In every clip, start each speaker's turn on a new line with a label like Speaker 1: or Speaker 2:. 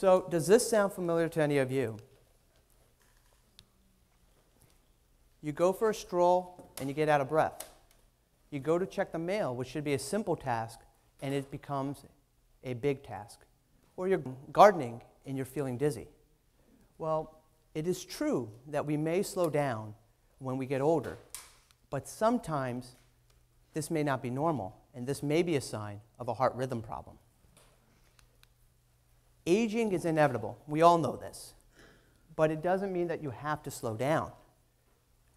Speaker 1: So does this sound familiar to any of you? You go for a stroll and you get out of breath. You go to check the mail, which should be a simple task, and it becomes a big task. Or you're gardening and you're feeling dizzy. Well, it is true that we may slow down when we get older, but sometimes this may not be normal, and this may be a sign of a heart rhythm problem. Aging is inevitable. We all know this. But it doesn't mean that you have to slow down.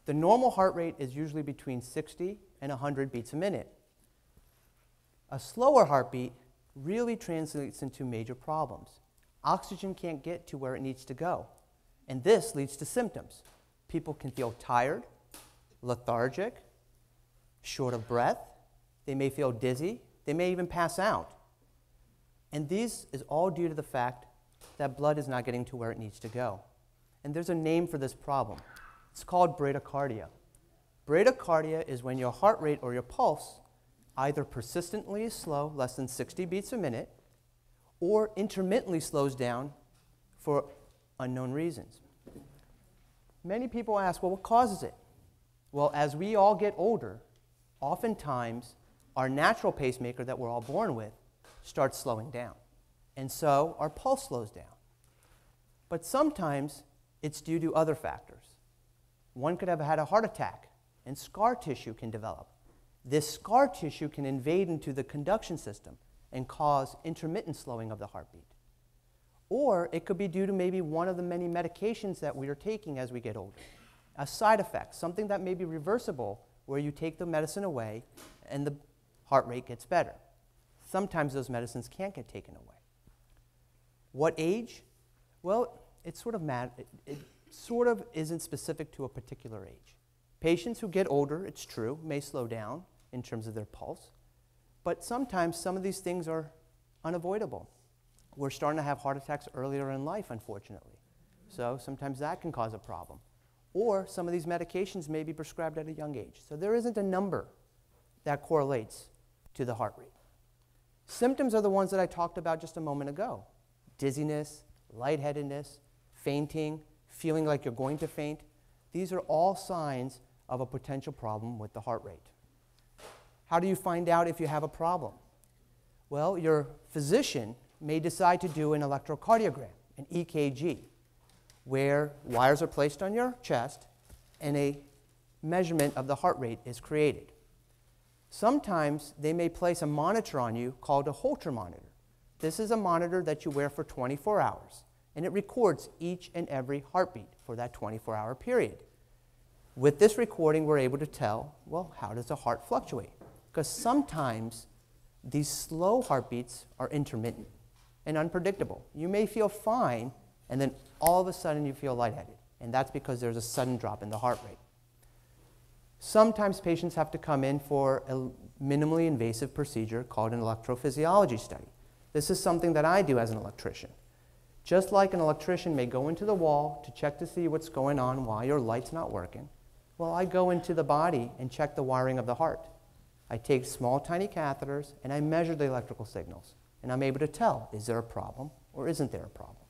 Speaker 1: The normal heart rate is usually between 60 and 100 beats a minute. A slower heartbeat really translates into major problems. Oxygen can't get to where it needs to go. And this leads to symptoms. People can feel tired, lethargic, short of breath. They may feel dizzy. They may even pass out. And this is all due to the fact that blood is not getting to where it needs to go. And there's a name for this problem. It's called bradycardia. Bradycardia is when your heart rate or your pulse either persistently is slow, less than 60 beats a minute, or intermittently slows down for unknown reasons. Many people ask, well, what causes it? Well, as we all get older, oftentimes our natural pacemaker that we're all born with starts slowing down. And so our pulse slows down. But sometimes it's due to other factors. One could have had a heart attack, and scar tissue can develop. This scar tissue can invade into the conduction system and cause intermittent slowing of the heartbeat. Or it could be due to maybe one of the many medications that we are taking as we get older. A side effect, something that may be reversible, where you take the medicine away and the heart rate gets better. Sometimes those medicines can't get taken away. What age? Well, it sort of isn't specific to a particular age. Patients who get older, it's true, may slow down in terms of their pulse, but sometimes some of these things are unavoidable. We're starting to have heart attacks earlier in life, unfortunately. So sometimes that can cause a problem. Or some of these medications may be prescribed at a young age. So there isn't a number that correlates to the heart rate. Symptoms are the ones that I talked about just a moment ago. Dizziness, lightheadedness, fainting, feeling like you're going to faint. These are all signs of a potential problem with the heart rate. How do you find out if you have a problem? Well, your physician may decide to do an electrocardiogram, an EKG, where wires are placed on your chest and a measurement of the heart rate is created. Sometimes they may place a monitor on you called a Holter monitor. This is a monitor that you wear for 24 hours, and it records each and every heartbeat for that 24-hour period. With this recording, we're able to tell, well, how does the heart fluctuate? Because sometimes these slow heartbeats are intermittent and unpredictable. You may feel fine, and then all of a sudden you feel lightheaded, and that's because there's a sudden drop in the heart rate. Sometimes patients have to come in for a minimally invasive procedure called an electrophysiology study. This is something that I do as an electrician. Just like an electrician may go into the wall to check to see what's going on while your light's not working, well, I go into the body and check the wiring of the heart. I take small, tiny catheters, and I measure the electrical signals. And I'm able to tell, is there a problem or isn't there a problem?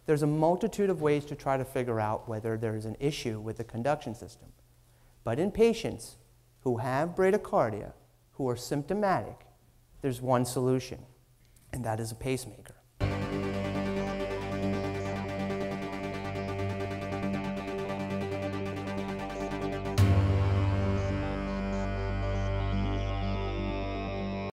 Speaker 1: There's a multitude of ways to try to figure out whether there is an issue with the conduction system. But in patients who have bradycardia, who are symptomatic, there's one solution, and that is a pacemaker.